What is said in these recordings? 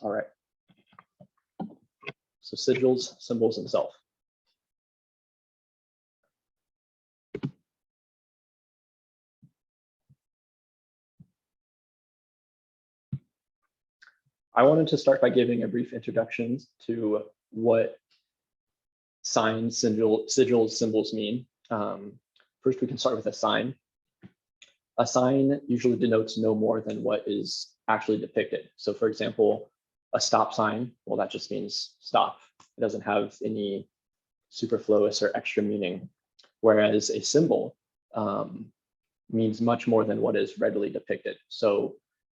All right. So sigils, symbols themselves. I wanted to start by giving a brief introduction to what signs, sigils, symbols mean. First, we can start with a sign. A sign usually denotes no more than what is actually depicted. So for example, a stop sign, well, that just means stop. It doesn't have any superfluous or extra meaning. Whereas a symbol means much more than what is readily depicted. So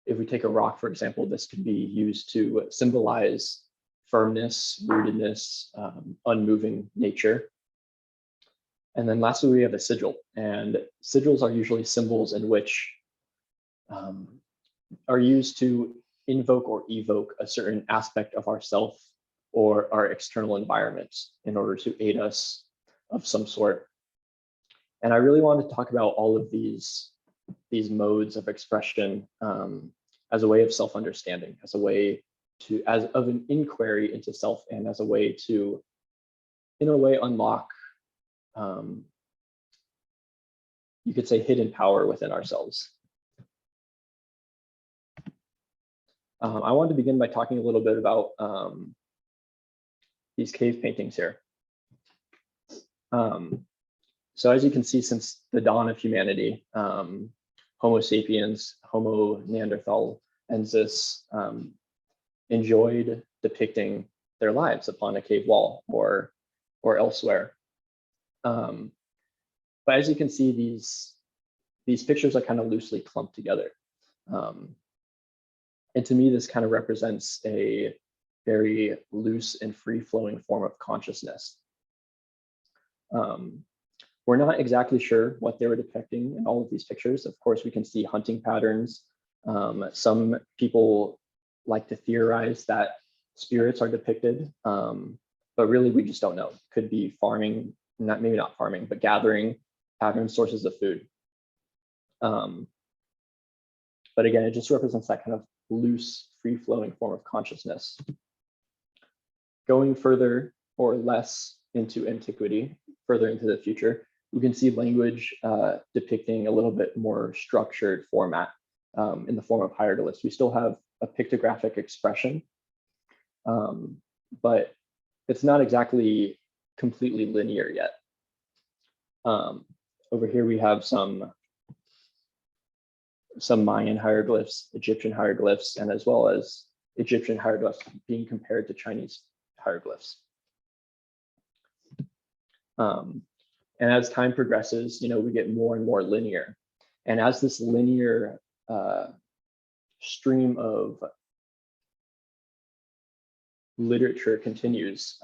if we take a rock, for example, this could be used to symbolize firmness, rootedness, unmoving nature. And then lastly, we have a sigil. And sigils are usually symbols in which are used to invoke or evoke a certain aspect of ourself or our external environment in order to aid us of some sort. And I really wanted to talk about all of these modes of expression as a way of self-understanding, as a way to, as of an inquiry into self, and as a way to, in a way, unlock, you could say, hidden power within ourselves. I wanted to begin by talking a little bit about these cave paintings here. So as you can see, since the dawn of humanity, Homo sapiens, Homo neanderthalensis enjoyed depicting their lives upon a cave wall or elsewhere. But as you can see, these pictures are kind of loosely clumped together. And to me, this kind of represents a very loose and free-flowing form of consciousness. We're not exactly sure what they were depicting in all of these pictures. Of course, we can see hunting patterns. Some people like to theorize that spirits are depicted, but really we just don't know. Could be farming, maybe not farming, but gathering patterns, sources of food. But again, it just represents that kind of loose, free-flowing form of consciousness. Going further or less into antiquity, further into the future, we can see language depicting a little bit more structured format in the form of hieroglyphs. We still have a pictographic expression, but it's not exactly completely linear yet. Over here we have some Mayan hieroglyphs, Egyptian hieroglyphs, and as well as Egyptian hieroglyphs being compared to Chinese hieroglyphs. And as time progresses, we get more and more linear. And as this linear stream of literature continues,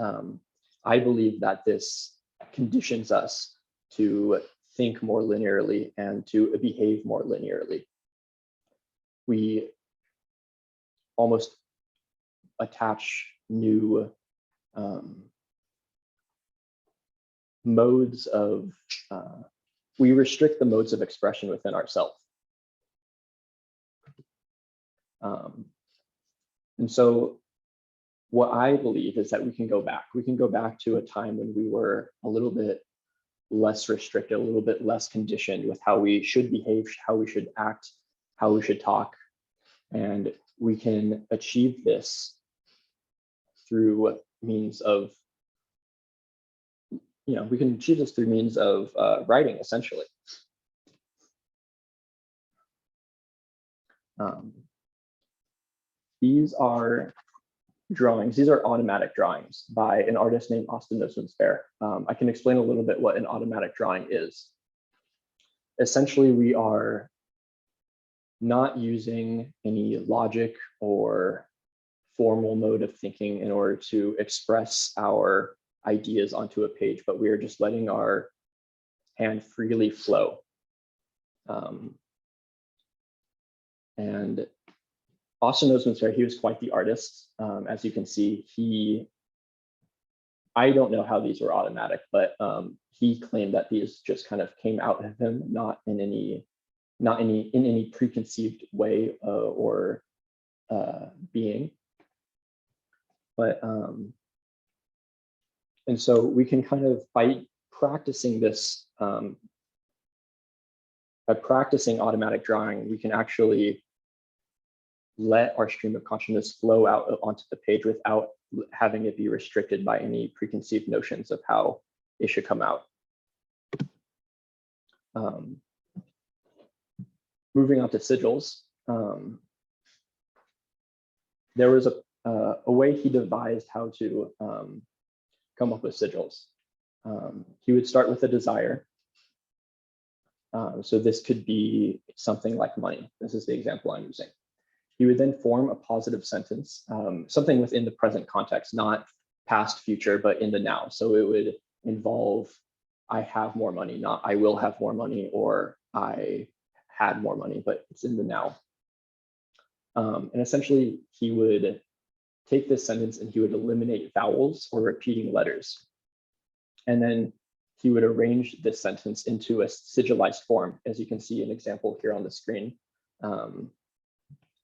I believe that this conditions us to think more linearly and to behave more linearly. We almost attach new modes of, we restrict the modes of expression within ourselves. And so what I believe is that we can go back. We can go back to a time when we were a little bit less restricted, a little bit less conditioned with how we should behave, how we should act, how we should talk. And we can achieve this through means of, we can achieve this through means of writing, essentially. These are drawings. These are automatic drawings by an artist named Austin Nosman-Spare. I can explain a little bit what an automatic drawing is. Essentially, we are not using any logic or formal mode of thinking in order to express our ideas onto a page, but we are just letting our hand freely flow. And Austin Nosman-Spare, he was quite the artist. As you can see, I don't know how these were automatic, but he claimed that these just kind of came out of him, not in any preconceived way or being. But and so we can kind of, by practicing this, by practicing automatic drawing, we can actually let our stream of consciousness flow out onto the page without having it be restricted by any preconceived notions of how it should come out. Moving on to sigils, there was a way he devised how to come up with sigils. He would start with a desire. So this could be something like money. This is the example I'm using. He would then form a positive sentence, something within the present context, not past, future, but in the now. So it would involve, I have more money, not I will have more money, or I had more money, but it's in the now. And essentially, he would take this sentence and he would eliminate vowels or repeating letters. And then he would arrange this sentence into a sigilized form, as you can see an example here on the screen.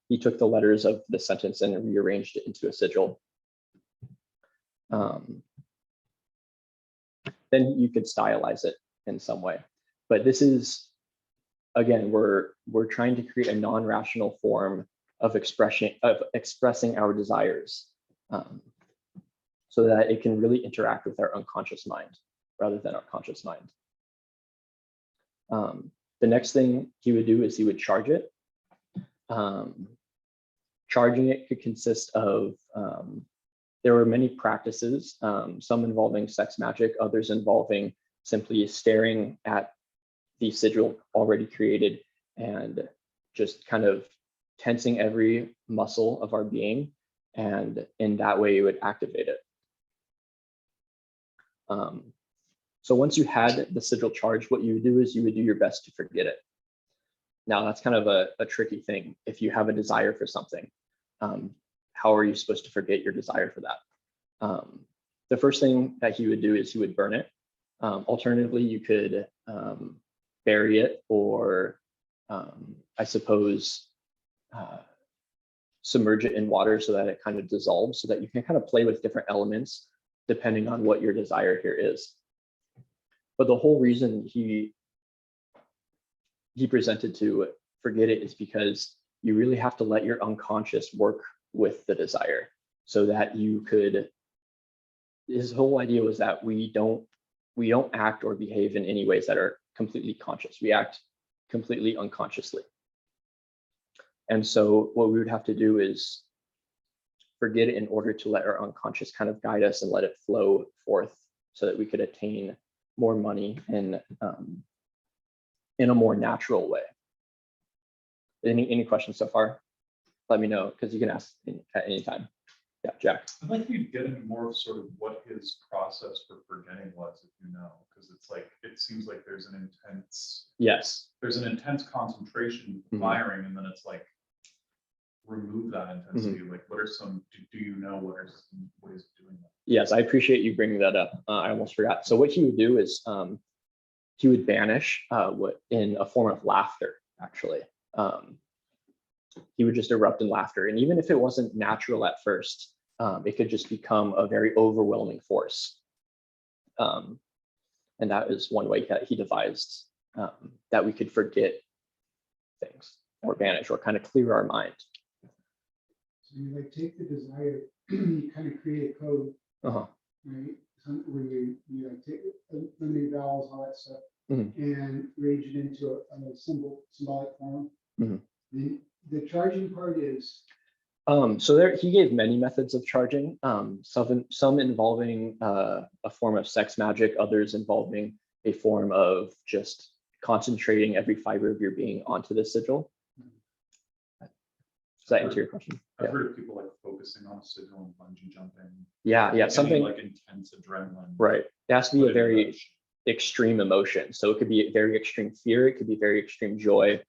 He took the letters of the sentence and rearranged it into a sigil. Then you could stylize it in some way. But this is, again, we're trying to create a non-rational form of expressing our desires, so that it can really interact with our unconscious mind rather than our conscious mind. The next thing he would do is he would charge it. Charging it could consist of, there were many practices, some involving sex magic, others involving simply staring at the sigil already created and just kind of tensing every muscle of our being, and in that way it would activate it. So once you had the sigil charged, what you would do is you would do your best to forget it. Now that's kind of a tricky thing. If you have a desire for something, how are you supposed to forget your desire for that? The first thing that he would do is he would burn it. Alternatively, you could bury it, or I suppose submerge it in water so that it kind of dissolves, so that you can kind of play with different elements depending on what your desire here is. But the whole reason he presented to forget it is because you really have to let your unconscious work with the desire, so that you could, his whole idea was that we don't act or behave in any ways that are completely conscious. We act completely unconsciously. And so what we would have to do is forget it in order to let our unconscious kind of guide us and let it flow forth, so that we could attain more money in a more natural way. Any questions so far? Let me know, because you can ask at any time. Yeah, Jack. I'd like you to get into more of sort of what his process for forgetting was, if you know, because it's like, it seems like there's an intense, Yes. There's an intense concentration firing, and then it's like, remove that intensity. Like, what are some, do you know what are some ways of doing that? Yes, I appreciate you bringing that up. I almost forgot. So what he would do is he would banish what in a form of laughter, actually. He would just erupt in laughter. And even if it wasn't natural at first, it could just become a very overwhelming force. And that is one way that he devised that we could forget things or banish or kind of clear our mind. So you like take the desire, you kind of create a code, right? Where you like take eliminate vowels, all that stuff, and range it into a symbolic form. The charging part is. So there, he gave many methods of charging, some involving a form of sex magic, others involving a form of just concentrating every fiber of your being onto the sigil. Does that answer your question? I've heard of people like focusing on a sigil and bungee jumping. Yeah, something like intense adrenaline. Right. It has to be a very extreme emotion. So it could be very extreme fear. It could be very extreme joy.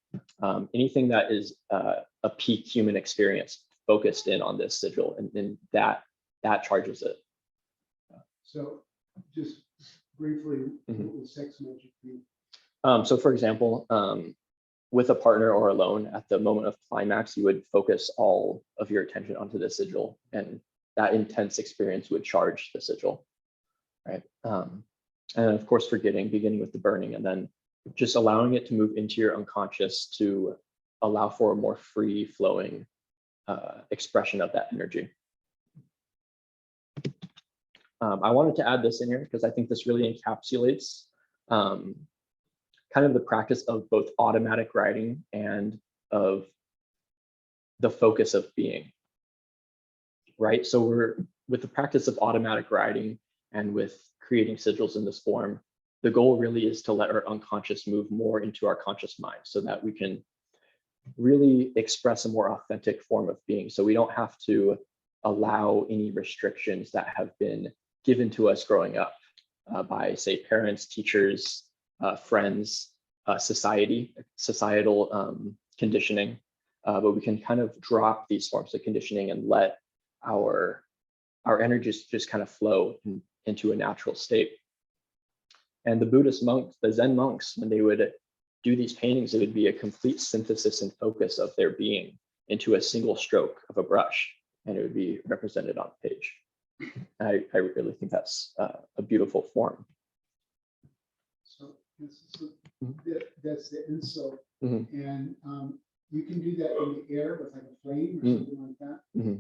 Anything that is a peak human experience focused in on this sigil, and then that charges it. So just briefly, what would sex magic be? So for example, with a partner or alone, at the moment of climax, you would focus all of your attention onto the sigil and that intense experience would charge the sigil, right? And of course, beginning with the burning, and then just allowing it to move into your unconscious to allow for a more free flowing expression of that energy. I wanted to add this in here because I think this really encapsulates kind of the practice of both automatic writing and of the focus of being, right? So with the practice of automatic writing and with creating sigils in this form, the goal really is to let our unconscious move more into our conscious mind so that we can really express a more authentic form of being. So we don't have to allow any restrictions that have been given to us growing up by, say, parents, teachers, friends, societal conditioning. But we can kind of drop these forms of conditioning and let our energies just kind of flow into a natural state. And the Buddhist monks, the Zen monks, when they would do these paintings, it would be a complete synthesis and focus of their being into a single stroke of a brush, and it would be represented on the page. I really think that's a beautiful form. So that's the Ansel, and you can do that in the air with like a flame or something like that.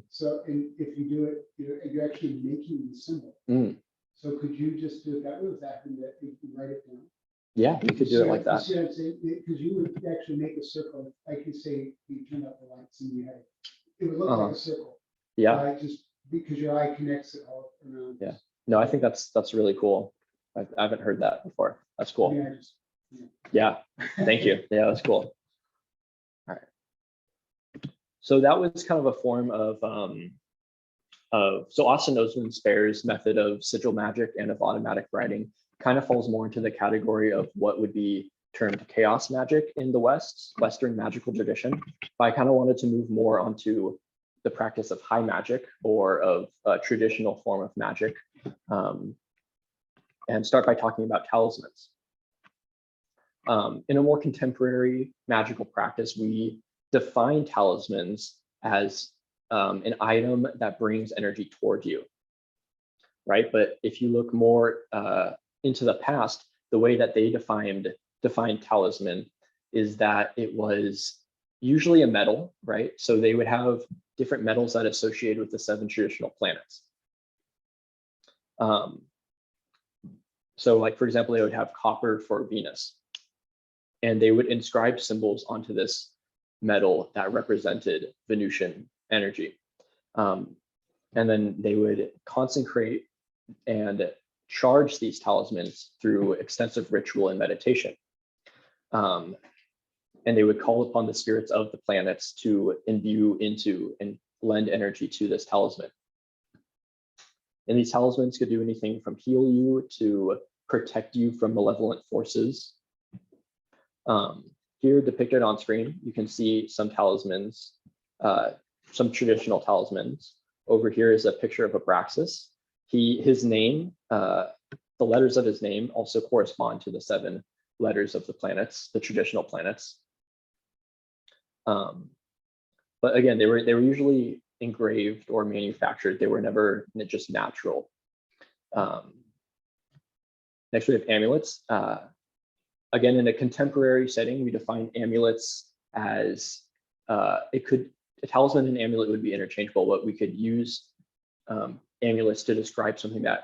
So, and if you do it, you're actually making the symbol. So could you just do it that way without having that? You can write it down. Yeah, we could do it like that. See what I'm saying? Because you would actually make a circle. Like you say, you turn up the lights and you had it would look like a circle. Yeah. Just because your eye connects it all around. Yeah. No, I think that's really cool. I haven't heard that before. That's cool. Yeah. Thank you. Yeah, that's cool. All right. So that was kind of a form of so Austin Osman Spare's method of sigil magic and of automatic writing kind of falls more into the category of what would be termed chaos magic in the Western magical tradition. But I kind of wanted to move more onto the practice of high magic or of a traditional form of magic, and start by talking about talismans. In a more contemporary magical practice, we define talismans as an item that brings energy toward you, right? But if you look more into the past, the way that they defined talisman is that it was usually a metal, right? So they would have different metals that associated with the 7 traditional planets. So like, for example, they would have copper for Venus, and they would inscribe symbols onto this metal that represented Venusian energy. And then they would consecrate and charge these talismans through extensive ritual and meditation. And they would call upon the spirits of the planets to imbue into and lend energy to this talisman. And these talismans could do anything from heal you to protect you from malevolent forces. Here depicted on screen, you can see some talismans, some traditional talismans. Over here is a picture of Abraxas. His name, the letters of his name also correspond to the 7 letters of the planets, the traditional planets. But again, they were usually engraved or manufactured. They were never just natural. Next, we have amulets. Again, in a contemporary setting, we define amulets as a talisman and amulet would be interchangeable, but we could use amulets to describe something that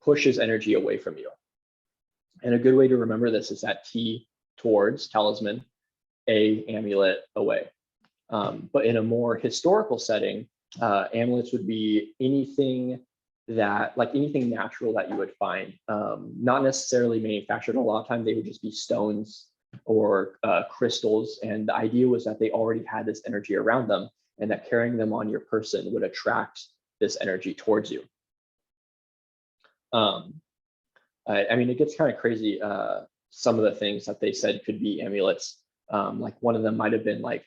pushes energy away from you. And a good way to remember this is that T towards talisman, A amulet away. But in a more historical setting, amulets would be anything anything natural that you would find, not necessarily manufactured. A lot of times they would just be stones or crystals. And the idea was that they already had this energy around them, and that carrying them on your person would attract this energy towards you. I mean, it gets kind of crazy. Some of the things that they said could be amulets. Like one of them might have been like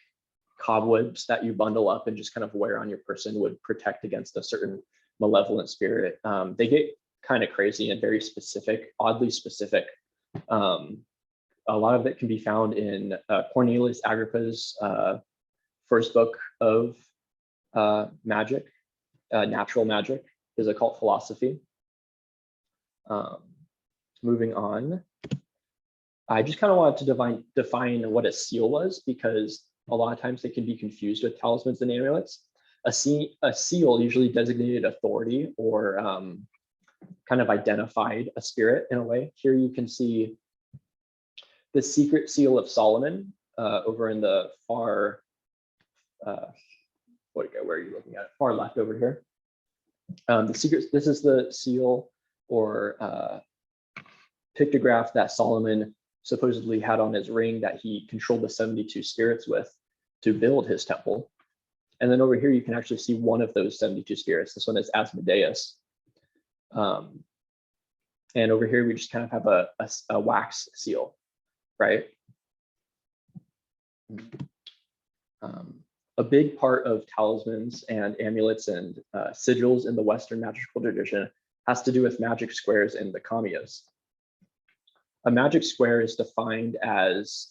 cobwebs that you bundle up and just kind of wear on your person would protect against a certain malevolent spirit. They get kind of crazy and very specific, oddly specific. A lot of it can be found in Cornelius Agrippa's first book of Magick. natural magic, his occult philosophy. Moving on, I just kind of wanted to define what a seal was, because a lot of times they can be confused with talismans and amulets. A seal usually designated authority or kind of identified a spirit in a way. Here you can see the secret seal of Solomon over in the far, where are you looking at? Far left over here. This is the seal or pictograph that Solomon supposedly had on his ring that he controlled the 72 spirits with to build his temple. And then over here, you can actually see one of those 72 spirits. This one is Asmodeus. And over here, we just kind of have a wax seal, right? A big part of talismans and amulets and sigils in the Western magical tradition has to do with magic squares and the Kameas. A magic square is defined as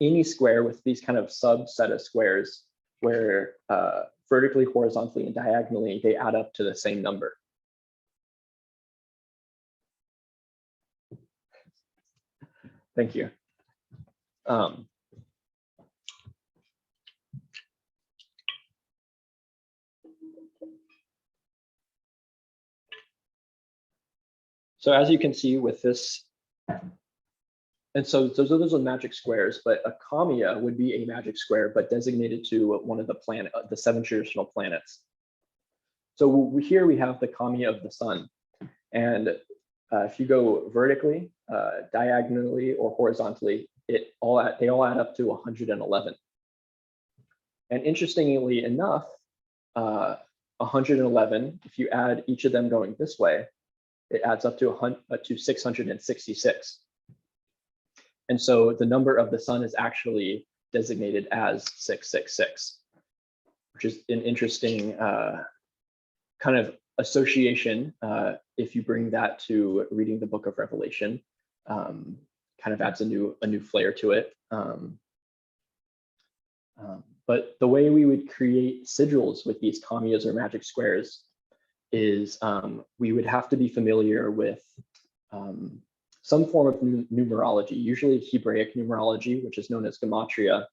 any square with these kind of subset of squares where vertically, horizontally, and diagonally, they add up to the same number. Thank you. So as you can see with this, and so those are magic squares, but a Kamea would be a magic square, but designated to one of the 7 traditional planets. So here we have the Kamea of the sun. And if you go vertically, diagonally, or horizontally, they all add up to 111. And interestingly enough, 111, if you add each of them going this way, it adds up to 666. And so the number of the sun is actually designated as 666, which is an interesting kind of association. If you bring that to reading the book of Revelation, kind of adds a new flair to it. But the way we would create sigils with these Kameas or magic squares is we would have to be familiar with some form of numerology, usually Hebraic numerology, which is known as gematria,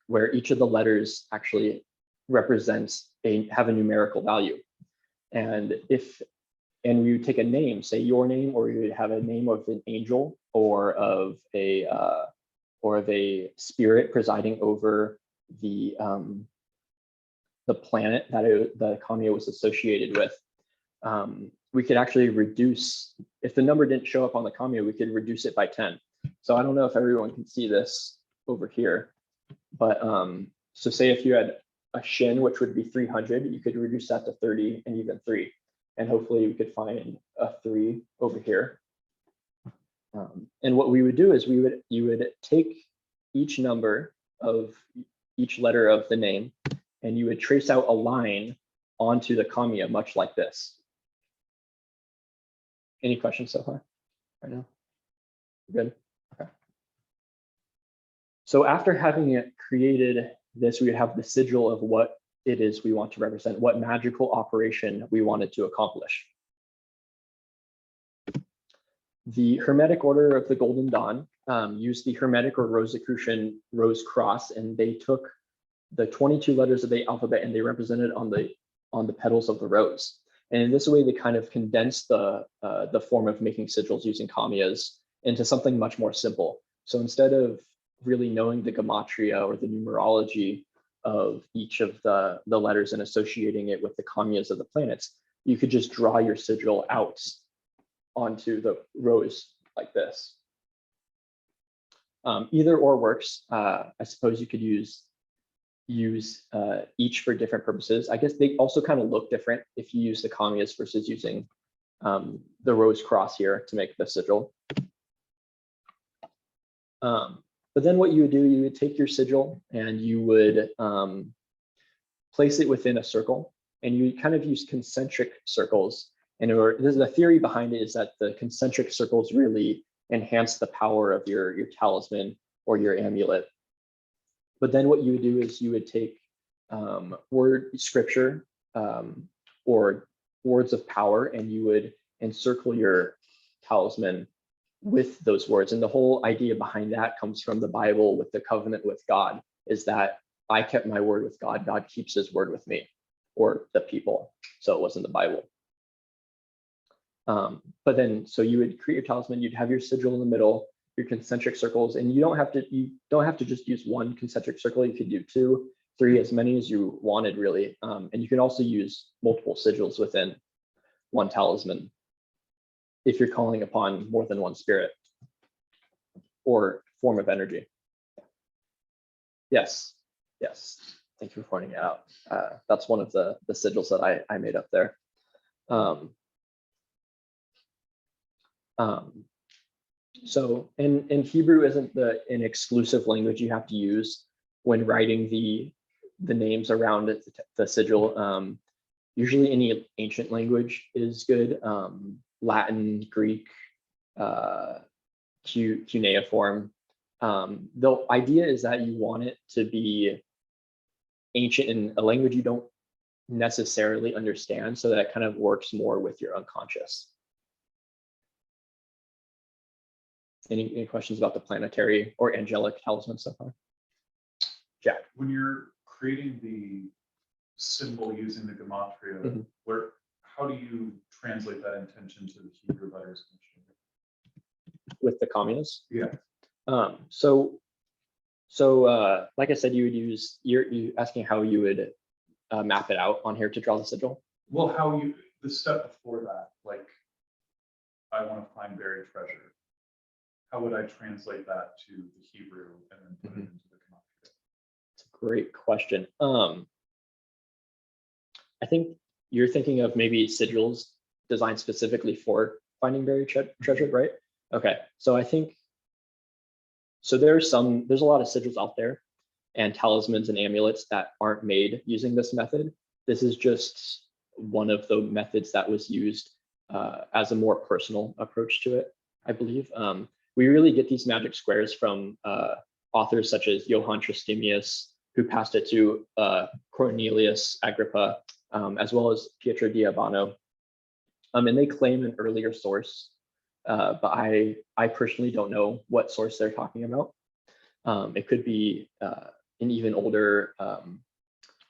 where each of the letters actually have a numerical value. And we would take a name, say your name, or you would have a name of an angel or of a spirit presiding over the planet that the Kamea was associated with. We could actually reduce, if the number didn't show up on the Kamea, we could reduce it by 10. So I don't know if everyone can see this over here, but so say if you had a shin, which would be 300, you could reduce that to 30 and even 3. And hopefully we could find a 3 over here. And what we would do is you would take each number of each letter of the name, and you would trace out a line onto the Kamea, much like this. Any questions so far right now? Good. Okay. So after having it created this, we would have the sigil of what it is we want to represent, what magical operation we wanted to accomplish. The Hermetic Order of the Golden Dawn used the Hermetic or Rosicrucian rose cross, and they took the 22 letters of the alphabet and they represented on the petals of the rose. And in this way, they kind of condensed the form of making sigils using Kameas into something much more simple. So instead of really knowing the gematria or the numerology of each of the letters and associating it with the Kameas of the planets, you could just draw your sigil out onto the rose like this. Either or works. I suppose you could use each for different purposes. I guess they also kind of look different if you use the Kameas versus using the rose cross here to make the sigil. But then what you would do, you would take your sigil and you would place it within a circle, and you would kind of use concentric circles. And the theory behind it is that the concentric circles really enhance the power of your talisman or your amulet. But then what you would do is you would take word scripture or words of power, and you would encircle your talisman with those words. And the whole idea behind that comes from the Bible with the covenant with God, is that I kept my word with God, God keeps his word with me, or the people. So it wasn't the Bible. But then, so you would create your talisman, you'd have your sigil in the middle, your concentric circles, and you don't have to just use one concentric circle. You could do 2, 3, as many as you wanted, really. And you can also use multiple sigils within one talisman if you're calling upon more than one spirit or form of energy. Yes, yes. Thank you for pointing it out. That's one of the sigils that I made up there. So, and Hebrew isn't an exclusive language you have to use when writing the names around it, the sigil. Usually any ancient language is good. Latin, Greek, cuneiform. The idea is that you want it to be ancient in a language you don't necessarily understand, so that it kind of works more with your unconscious. Any questions about the planetary or angelic talisman so far? Jack. When you're creating the symbol using the gematria, how do you translate that intention to the Hebrew letters? With the Kameas? Yeah. So like I said, you would use, you're asking how you would map it out on here to draw the sigil? Well, the step before that, like, I want to find buried treasure. How would I translate that to the Hebrew and then put it into the gematria? It's a great question. I think you're thinking of maybe sigils designed specifically for finding buried treasure, right? Okay, so I think, so there's a lot of sigils out there and talismans and amulets that aren't made using this method. This is just one of the methods that was used as a more personal approach to it, I believe. We really get these magic squares from authors such as Johann Tristemius, who passed it to Cornelius Agrippa, as well as Pietro di Abano. And they claim an earlier source, but I personally don't know what source they're talking about. It could be an even older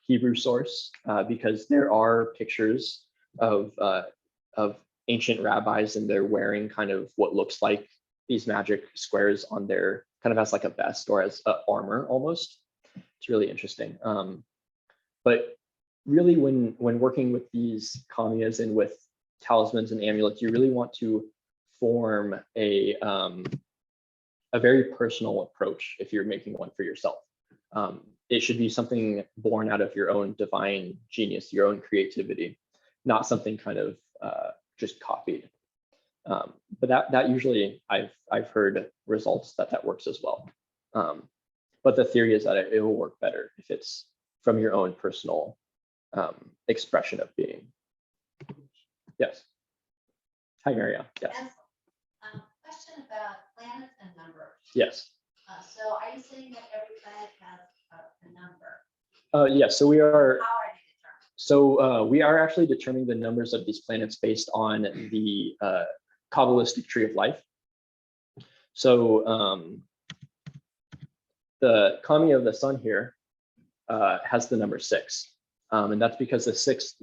Hebrew source, because there are pictures of ancient rabbis, and they're wearing kind of what looks like these magic squares on their, kind of as like a vest or as armor almost. It's really interesting. But really, when working with these Kameas and with talismans and amulets, you really want to form a very personal approach if you're making one for yourself. It should be something born out of your own divine genius, your own creativity, not something kind of just copied. But that usually I've heard results that works as well. But the theory is that it will work better if it's from your own personal expression of being. Yes. Hi, Maria. Yes. Ansel, question about planets and numbers. Yes. So are you saying that every planet has a number? Yes. So we are. How are they determined? So we are actually determining the numbers of these planets based on the Kabbalistic tree of life. So the Kami of the sun here has the number 6. And that's because the 6th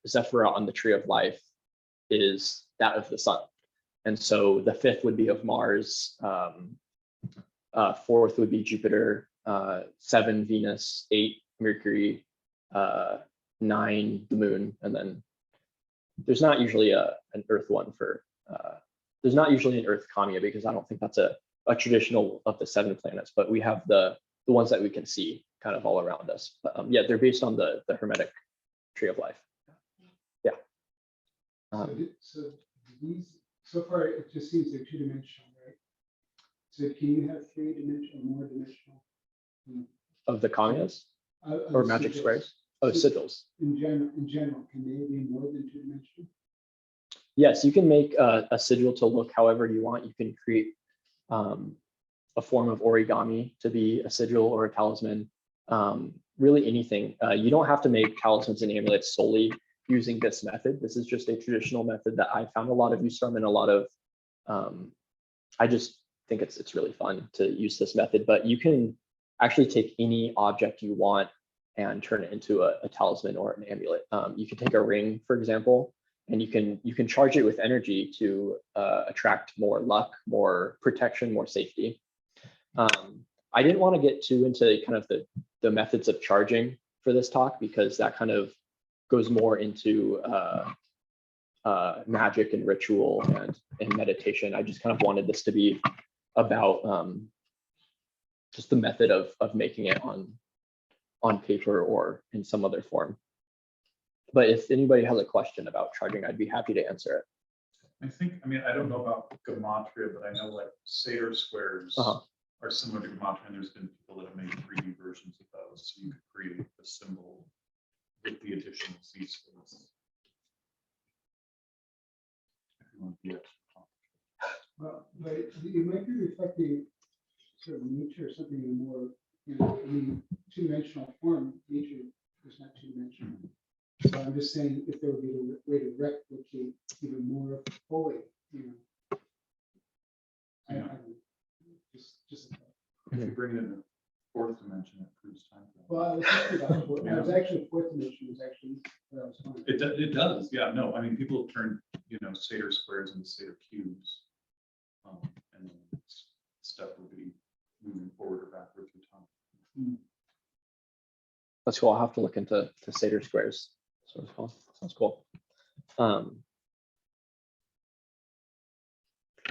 Zephyrah on the tree of life is that of the sun. And so the 5th would be of Mars, 4th would be Jupiter, 7 Venus, 8 Mercury, 9 the moon, and then there's not usually an Earth one for, there's not usually an Earth Kamia, because I don't think that's a traditional of the 7 planets, but we have the ones that we can see kind of all around us. But yeah, they're based on the Hermetic tree of life. Yeah. So these, so far, it just seems they're 2-dimensional, right? So can you have 3-dimensional, more dimensional? Of the Kamias or magic sigils? squares? Oh, sigils. In general, can they be more than 2-dimensional? Yes, you can make a sigil to look however you want. You can create a form of origami to be a sigil or a talisman. really anything. You don't have to make talismans and amulets solely using this method. This is just a traditional method that I found a lot of use from, and a lot of, I just think it's really fun to use this method. But you can actually take any object you want and turn it into a talisman or an amulet. You can take a ring, for example, and you can charge it with energy to attract more luck, more protection, more safety. I didn't want to get too into kind of the methods of charging for this talk, because that kind of goes more into magic and ritual and meditation. I just kind of wanted this to be about just the method of making it on paper or in some other form. But if anybody has a question about charging, I'd be happy to answer it. I mean, I don't know about gematria, but I know like Seder squares are similar to gematria, and there's been people that have made 3D versions of those, so you could create a symbol with the addition of Z squares. If you want to be extra complicated. Well, but it might be reflecting sort of nature or something in more, I mean, two-dimensional form. Nature is not two-dimensional. So I'm just saying, if there would be a way to replicate even more fully, I don't know, just. If you bring it in the fourth dimension, it proves time. Well, I was thinking about, I was actually, fourth dimension was actually what I was finding. It does, yeah. No, I mean, people have turned Seder squares into Seder cubes, and then stuff will be moving forward or backward through time. That's cool. I'll have to look into Seder squares. Sounds cool.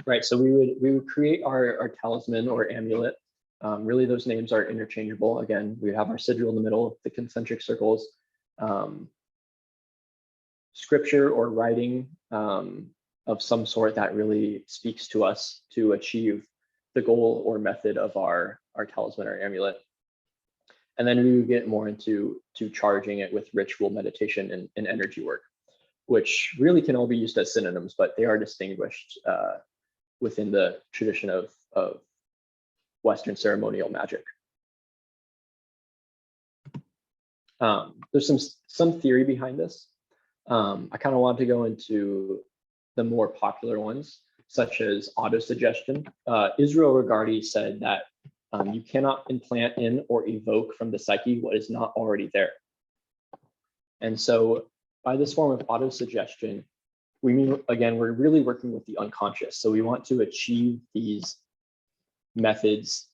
Right. So we would create our talisman or amulet. Really, those names are interchangeable. Again, we have our sigil in the middle, the concentric circles. Scripture or writing of some sort that really speaks to us to achieve the goal or method of our talisman or amulet. And then we would get more into charging it with ritual meditation and energy work, which really can all be used as synonyms, but they are distinguished within the tradition of Western ceremonial magic. There's some theory behind this. I kind of want to go into the more popular ones, such as autosuggestion. Israel Regardie said that you cannot implant in or evoke from the psyche what is not already there. And so by this form of autosuggestion, we mean, again, we're really working with the unconscious. So we want to achieve these methods.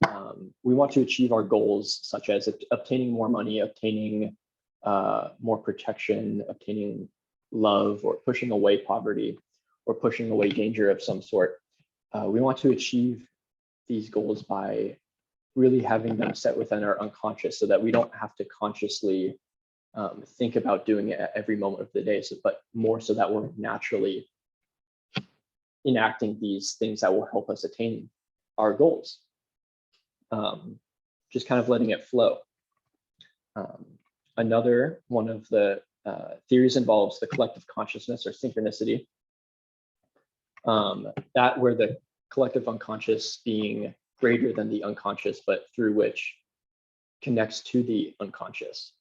We want to achieve our goals, such as obtaining more money, obtaining more protection, obtaining love, or pushing away poverty, or pushing away danger of some sort. We want to achieve these goals by really having them set within our unconscious, so that we don't have to consciously think about doing it at every moment of the day, but more so that we're naturally enacting these things that will help us attain our goals. Just kind of letting it flow. Another one of the theories involves the collective consciousness or synchronicity. That where the collective unconscious being greater than the unconscious, but through which connects to the unconscious.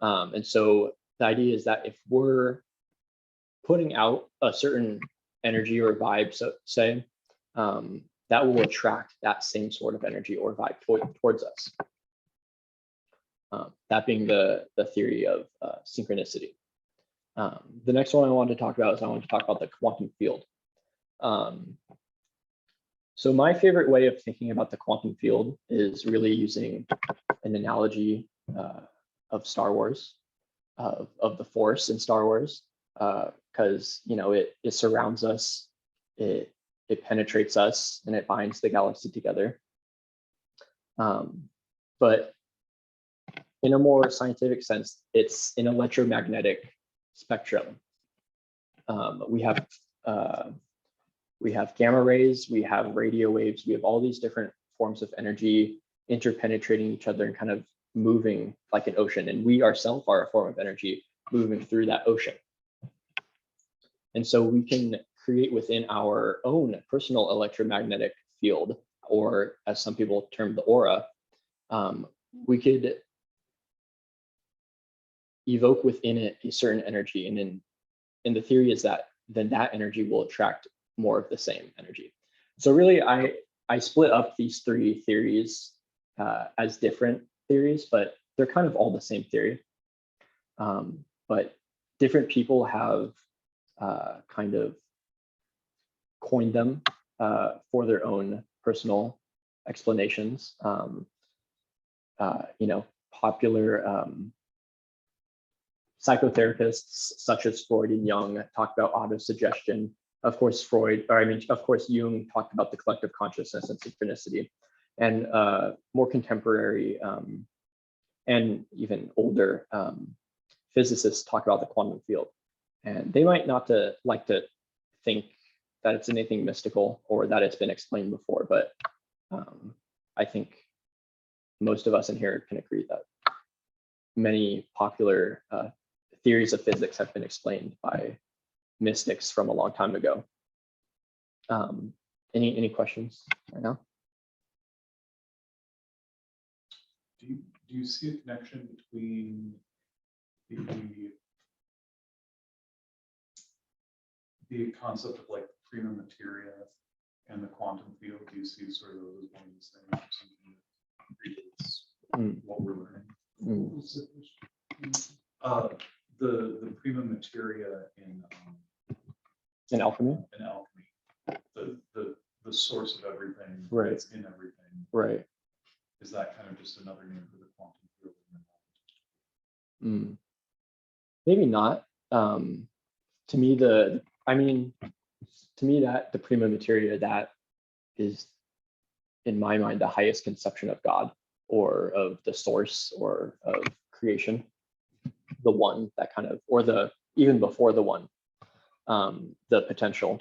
And so the idea is that if we're putting out a certain energy or vibe, so say, that will attract that same sort of energy or vibe towards us. That being the theory of synchronicity. The next one I wanted to talk about is I wanted to talk about the quantum field. So my favorite way of thinking about the quantum field is really using an analogy of Star Wars, of the Force in Star Wars, because it surrounds us, it penetrates us, and it binds the galaxy together. But in a more scientific sense, it's an electromagnetic spectrum. We have gamma rays, we have radio waves, we have all these different forms of energy interpenetrating each other and kind of moving like an ocean. And we ourselves are a form of energy moving through that ocean. And so we can create within our own personal electromagnetic field, or as some people term the aura, we could evoke within it a certain energy, and in the theory is that then that energy will attract more of the same energy. So really, I split up these three theories as different theories, but they're kind of all the same theory. But different people have kind of coined them for their own personal explanations. Popular psychotherapists such as Freud and Jung talked about autosuggestion. Of course, Jung talked about the collective consciousness and synchronicity. And more contemporary and even older physicists talk about the quantum field. And they might not like to think that it's anything mystical or that it's been explained before, but I think most of us in here can agree that many popular theories of physics have been explained by mystics from a long time ago. Any questions right now? Do you see a connection between the concept of like prima materia and the quantum field? Do you see sort of those as one and the same, or something that predates what we're learning? What's the question? The prima materia in alchemy? In alchemy, the source of everything, Right. It's in everything. Right. Is that kind of just another name for the quantum field? Maybe not. To me, that the prima materia, that is, in my mind, the highest conception of God or of the source or of creation. The one that kind of, or the even before the one, the potential.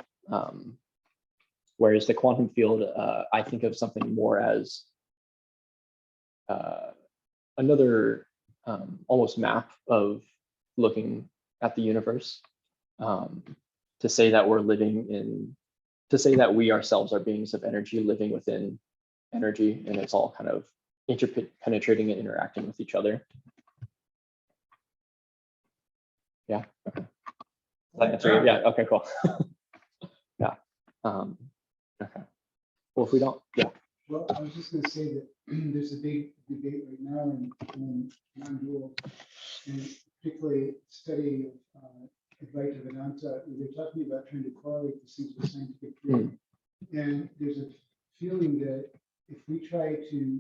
Whereas the quantum field, I think of something more as another almost map of looking at the universe. To say that to say that we ourselves are beings of energy living within energy, and it's all kind of interpenetrating and interacting with each other. Yeah. Okay. Does that answer? Yeah. Okay. Cool. Yeah. Okay. Well, if we don't, yeah. Well, I was just going to say that there's a big debate right now in non-dual, and particularly study of Advaita Vedanta. They're talking about trying to correlate these things with scientific theory. And there's a feeling that if we try to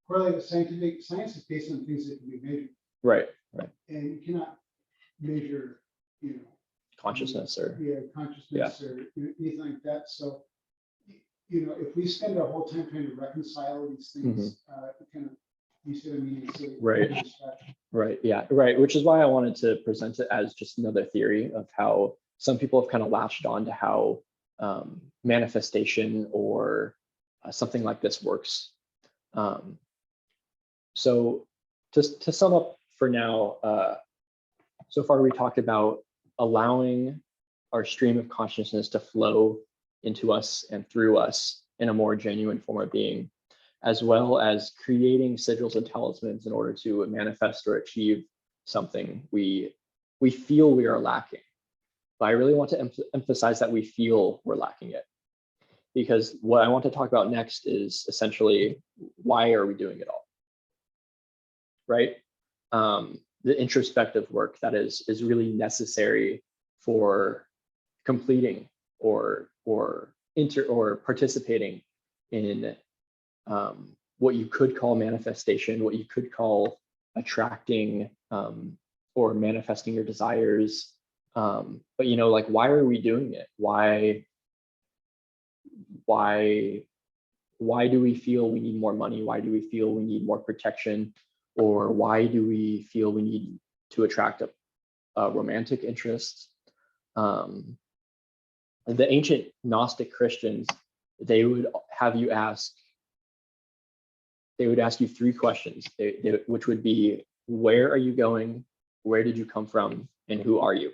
correlate with scientific, science is based on things that can be measured. Right. Right. And you cannot measure, Consciousness or consciousness or anything like that. So, if we spend our whole time trying to reconcile these things, it kind of, you see what I mean? It's a Right. Right. Yeah. Right. Which is why I wanted to present it as just another theory of how some people have kind of latched on to how manifestation or something like this works. So to sum up for now, so far we talked about allowing our stream of consciousness to flow into us and through us in a more genuine form of being, as well as creating sigils and talismans in order to manifest or achieve something we feel we are lacking. But I really want to emphasize that we feel we're lacking it, because what I want to talk about next is essentially, why are we doing it all? Right? The introspective work that is really necessary for completing or participating in what you could call manifestation, what you could call attracting or manifesting your desires. But like, why are we doing it? Why do we feel we need more money? Why do we feel we need more protection? Or why do we feel we need to attract a romantic interest? The ancient Gnostic Christians, they would ask you three questions, which would be, where are you going? Where did you come from? And who are you?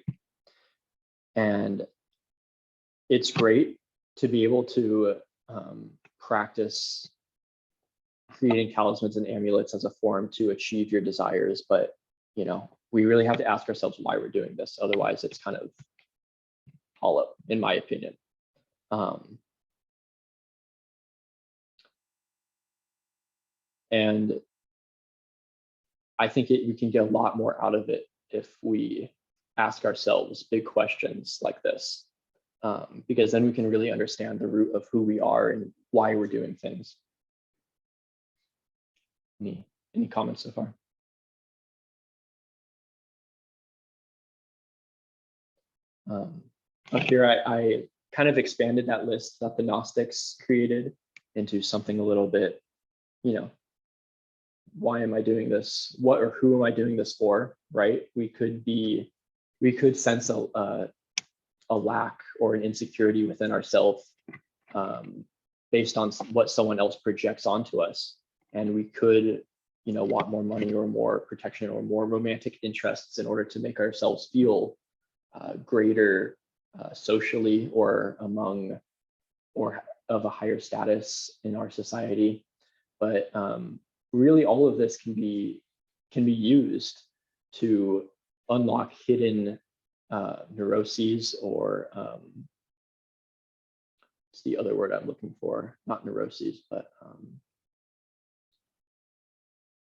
And it's great to be able to practice creating talismans and amulets as a form to achieve your desires. But, we really have to ask ourselves why we're doing this. Otherwise, it's kind of hollow, in my opinion. And I think we can get a lot more out of it if we ask ourselves big questions like this, because then we can really understand the root of who we are and why we're doing things. Any comments so far? Up here, I kind of expanded that list that the Gnostics created into something a little bit, why am I doing this? What or who am I doing this for? Right? We could sense a lack or an insecurity within ourselves based on what someone else projects onto us, and we could, want more money or more protection or more romantic interests in order to make ourselves feel greater socially or among or of a higher status in our society. But really all of this can be used to unlock hidden neuroses, or what's the other word I'm looking for? Not neuroses, but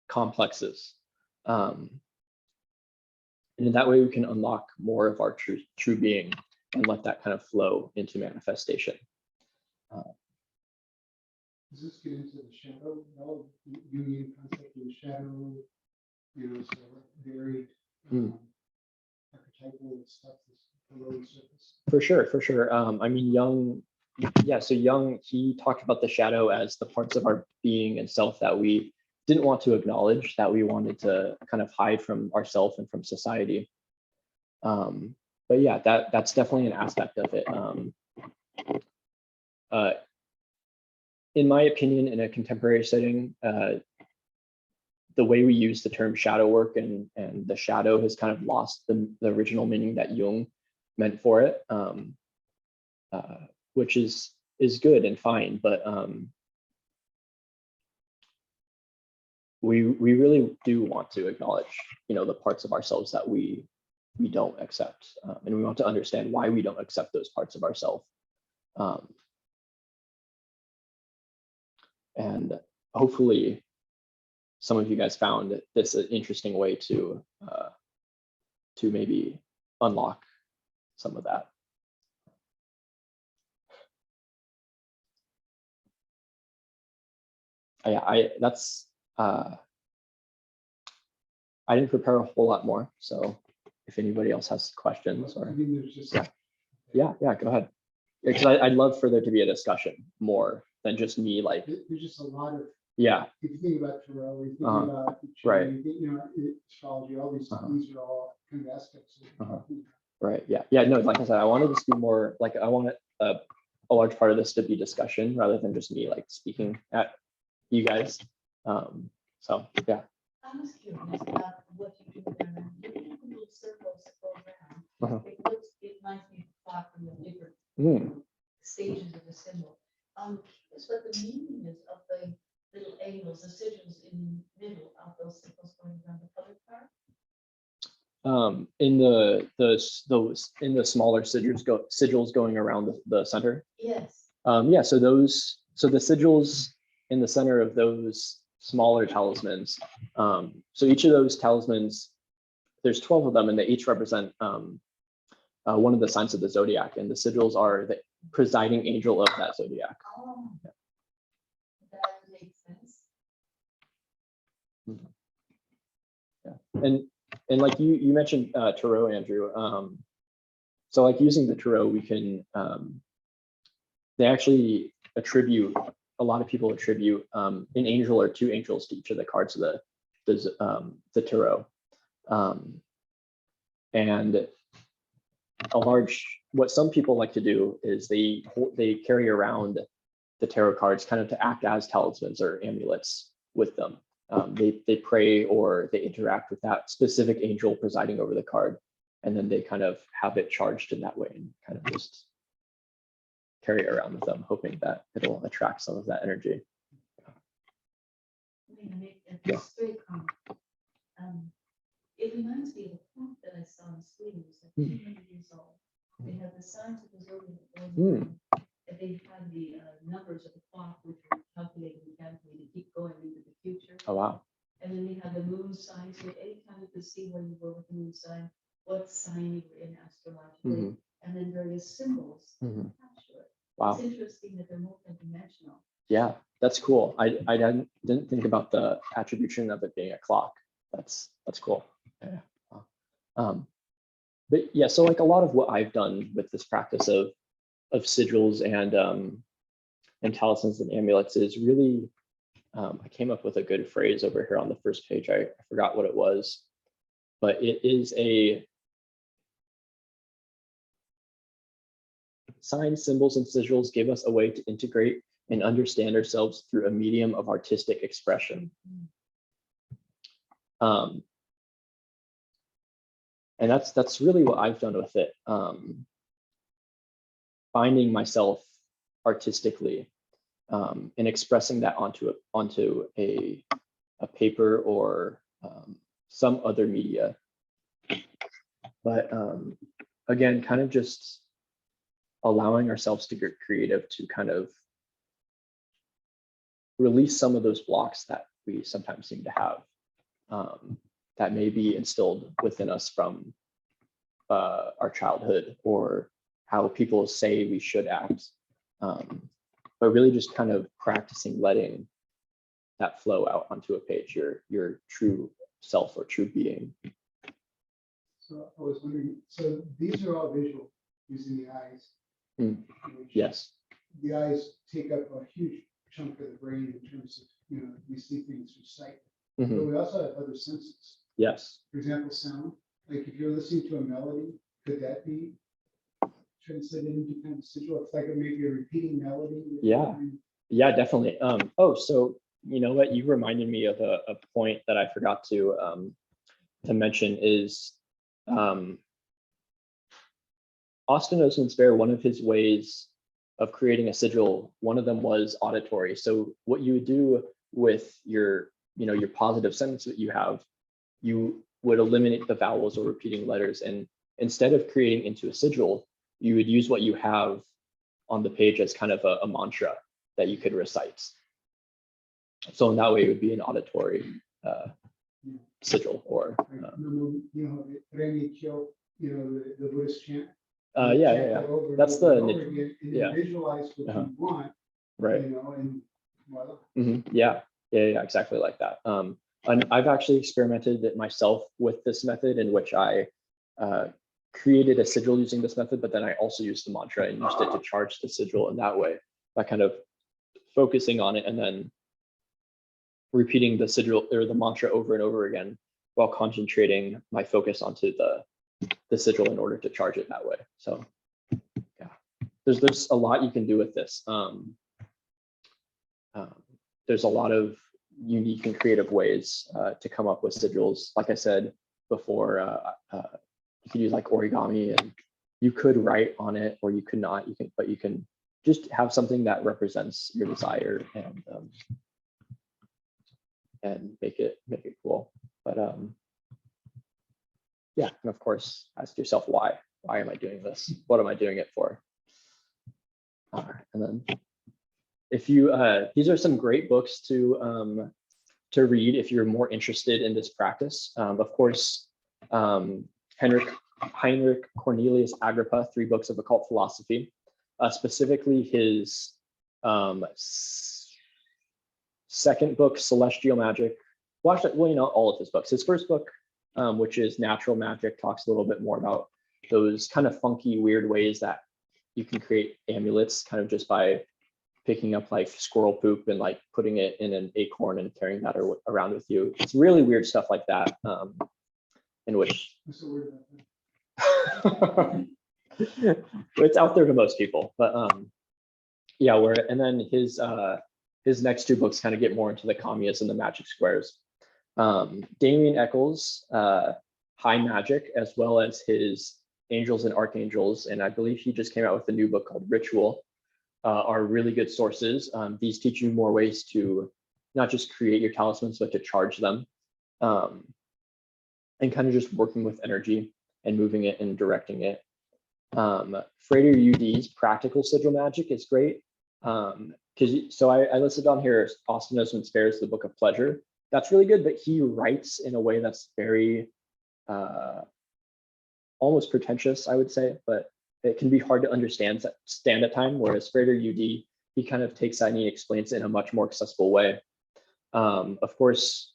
complexes. And in that way, we can unlock more of our true being and let that kind of flow into manifestation. Does this get into the shadow? Well, Jungian concept of the shadow, so varied archetypal stuff is below the surface. For sure. I mean, Jung, so Jung, he talked about the shadow as the parts of our being and self that we didn't want to acknowledge, that we wanted to kind of hide from ourselves and from society. But yeah, that's definitely an aspect of it. In my opinion, in a contemporary setting, the way we use the term shadow work and the shadow has kind of lost the original meaning that Jung meant for it, which is good and fine, but we really do want to acknowledge, the parts of ourselves that we don't accept, and we want to understand why we don't accept those parts of ourselves. And hopefully some of you guys found this an interesting way to maybe unlock some of that. Yeah, I didn't prepare a whole lot more, so if anybody else has questions, or there's just yeah, go ahead. Because I'd love for there to be a discussion more than just me, like, there's just a lot of, yeah. if you think about Tarot, you think about the right. astrology, all these these are all kind of aspects of Right. Yeah. No, like I said, I wanted this to be more like, I want a large part of this to be discussion rather than just me like speaking at you guys. So yeah. I was curious about what you do there. You have little circles that go around. It reminds me of thought from the different stages of the symbol. Is what the meaning is of the little angles, the sigils in the middle of those circles going around the colored part? In the smaller sigils going around the center. Yes. Yeah. So the sigils in the center of those smaller talismans. So each of those talismans, there's 12 of them, and they each represent one of the signs of the zodiac, and the sigils are the presiding angel of that zodiac. Oh, yeah. That makes sense. Yeah, and like you mentioned Tarot, Andrew. So like using the Tarot, we can they actually attribute, a lot of people attribute an angel or two angels to each of the cards of the Tarot, and what some people like to do is they carry around the tarot cards kind of to act as talismans or amulets with them. They pray or they interact with that specific angel presiding over the card, and then they kind of have it charged in that way and kind of just carry it around with them, hoping that it'll attract some of that energy. It's very common. It reminds me of a clock that I saw in Sweden, it was like 200 years old. They had the signs of the zodiac, and they had the numbers of the clock, which were calculated mechanically to keep going into the future. Oh, wow. And then they had the moon sign, so anytime you could see where you were with the moon sign, what sign you were in astrologically, and then various symbols attached to it. Wow. It's interesting that they're multidimensional. Yeah, that's cool. I didn't think about the attribution of it being a clock. That's cool. Yeah. Wow. But yeah, so like a lot of what I've done with this practice of sigils and talismans and amulets is really, I came up with a good phrase over here on the first page. I forgot what it was, but it is a signs, symbols, and sigils give us a way to integrate and understand ourselves through a medium of artistic expression. And that's really what I've done with it. Finding myself artistically and expressing that onto a paper or some other media. But again, kind of just allowing ourselves to get creative to kind of release some of those blocks that we sometimes seem to have that may be instilled within us from our childhood or how people say we should act. But really just kind of practicing letting that flow out onto a page, your true self or true being. So I was wondering, so these are all visual using the eyes. Yes. The eyes take up a huge chunk of the brain in terms of, we see things through sight. But we also have other senses. Yes. For example, sound. Like if you're listening to a melody, could that be translated into kind of sigil? It's like maybe a repeating melody. Yeah, definitely. Oh, so you know what? You reminded me of a point that I forgot to mention is Austin Osman Spare, one of his ways of creating a sigil, one of them was auditory. So what you would do with your positive sentence that you have, you would eliminate the vowels or repeating letters. And instead of creating into a sigil, you would use what you have on the page as kind of a mantra that you could recite. So in that way, it would be an auditory sigil or. The Buddhist chant. Yeah. That's the yeah. Visualize what you want. Right. And voila. Yeah, exactly like that. And I've actually experimented it myself with this method in which I created a sigil using this method, but then I also used the mantra and used it to charge the sigil in that way by kind of focusing on it and then repeating the sigil or the mantra over and over again while concentrating my focus onto the sigil in order to charge it that way. So yeah, there's a lot you can do with this. There's a lot of unique and creative ways to come up with sigils. Like I said before, you could use like origami, and you could write on it, or you could not. But you can just have something that represents your desire and make it cool. But yeah, and of course, ask yourself why. Why am I doing this? What am I doing it for? And then, if you, these are some great books to read if you're more interested in this practice. Of course, Heinrich Cornelius Agrippa, 3 books of occult philosophy, specifically his second book, Celestial Magic. Well, actually, all of his books. His first book, which is Natural Magic, talks a little bit more about those kind of funky, weird ways that you can create amulets kind of just by picking up like squirrel poop and like putting it in an acorn and carrying that around with you. It's really weird stuff like that, in which it's out there to most people. But yeah, and then his next 2 books kind of get more into the Kameas and the magic squares. Damien Eccles, High Magic, as well as his Angels and Archangels, and I believe he just came out with a new book called Ritual, are really good sources. These teach you more ways to not just create your talismans, but to charge them. and kind of just working with energy and moving it and directing it. Frater UD's practical sigil magic is great. So I listed on here Austin Osman Spare's The Book of Pleasure. That's really good, but he writes in a way that's very almost pretentious, I would say, but it can be hard to understand at time, whereas Frater UD, he kind of takes that and he explains it in a much more accessible way. Of course,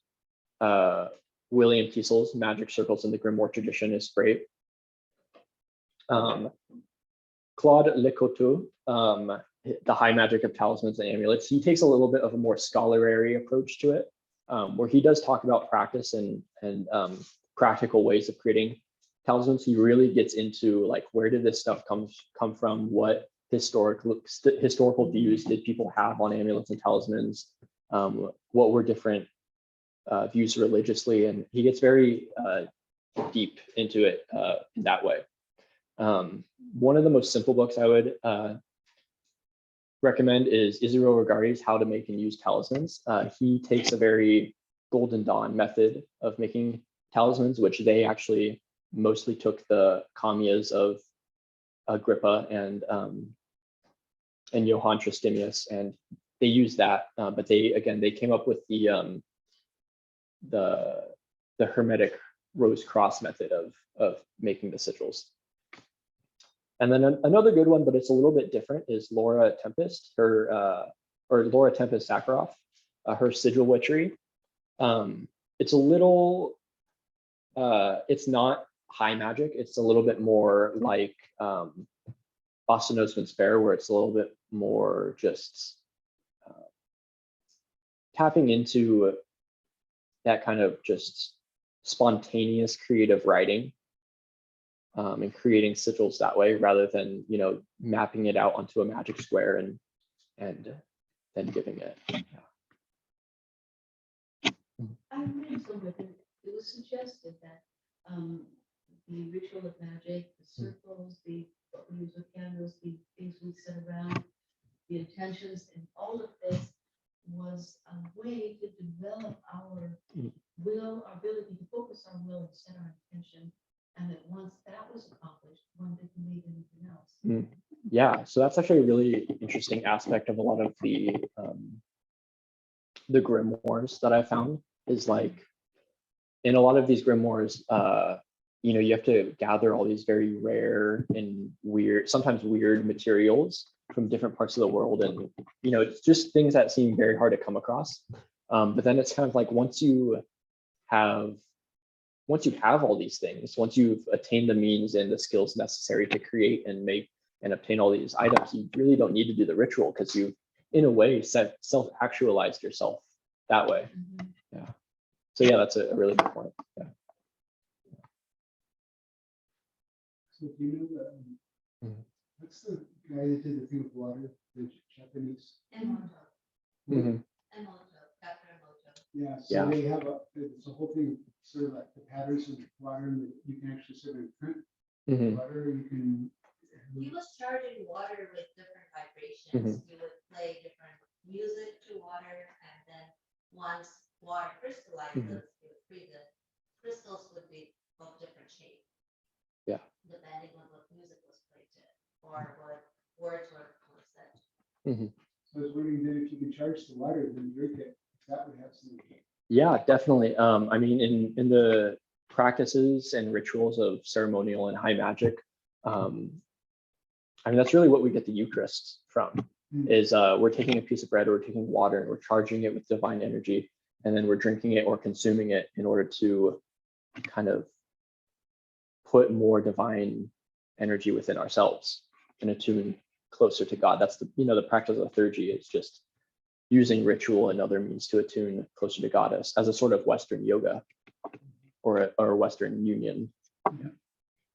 William Kiesel's Magic Circles in the Grimoire tradition is great. Claude Lecoteau, The High Magic of Talismans and Amulets, he takes a little bit of a more scholarly approach to it, where he does talk about practice and practical ways of creating talismans. He really gets into like, where did this stuff come from? What historical views did people have on amulets and talismans? What were different views religiously? And he gets very deep into it in that way. One of the most simple books I would recommend is Israel Regardie's How to Make and Use Talismans. He takes a very Golden Dawn method of making talismans, which they actually mostly took the Kameas of Agrippa and Johann Tristemius, and they used that, but they came up with the Hermetic Rose cross method of making the sigils. And then another good one, but it's a little bit different, is Laura Tempest, Laura Tempest Sakharov, her sigil witchery. It's a little, it's not high magic. It's a little bit more like Austin Osman Spare, where it's a little bit more just tapping into that kind of just spontaneous creative writing. And creating sigils that way, rather than mapping it out onto a magic square and then giving it. I read somewhere that it was suggested that the ritual of magic, the circles, what we use with candles, the things we set around, the intentions, and all of this was a way to develop our will, our ability to focus our will and set our intention. And that once that was accomplished, one didn't need anything else. Yeah, so that's actually a really interesting aspect of a lot of the grimoires that I found, is like, in a lot of these grimoires, you have to gather all these very rare and sometimes weird materials from different parts of the world, and it's just things that seem very hard to come across. But then it's kind of like, once you have all these things, once you've attained the means and the skills necessary to create and make and obtain all these items, you really don't need to do the ritual, because you've, in a way, self-actualized yourself that way. Yeah. So yeah, that's a really good point. Yeah. So do you know what's the guy that did the thing with water, the Japanese? Emoto. Dr. Emoto. Yeah, so Yeah. they have it's a whole thing, sort of like the patterns of water, and you can actually sort of print water. You can. He was charging water with different vibrations. He would play different music to water, and then once water crystallizes, he would freeze it. Crystals would be of different shape. Yeah. Depending on what music was played to it, or what words were said. So I was wondering then if you could charge the water, then drink it. That would have some. Yeah, definitely. I mean, in the practices and rituals of ceremonial and high magic, I mean, that's really what we get the Eucharist from, is we're taking a piece of bread, or we're taking water, and we're charging it with divine energy, and then we're drinking it or consuming it in order to kind of put more divine energy within ourselves and attune closer to God. That's the practice of liturgy, is just using ritual and other means to attune closer to God as a sort of Western yoga or Western union.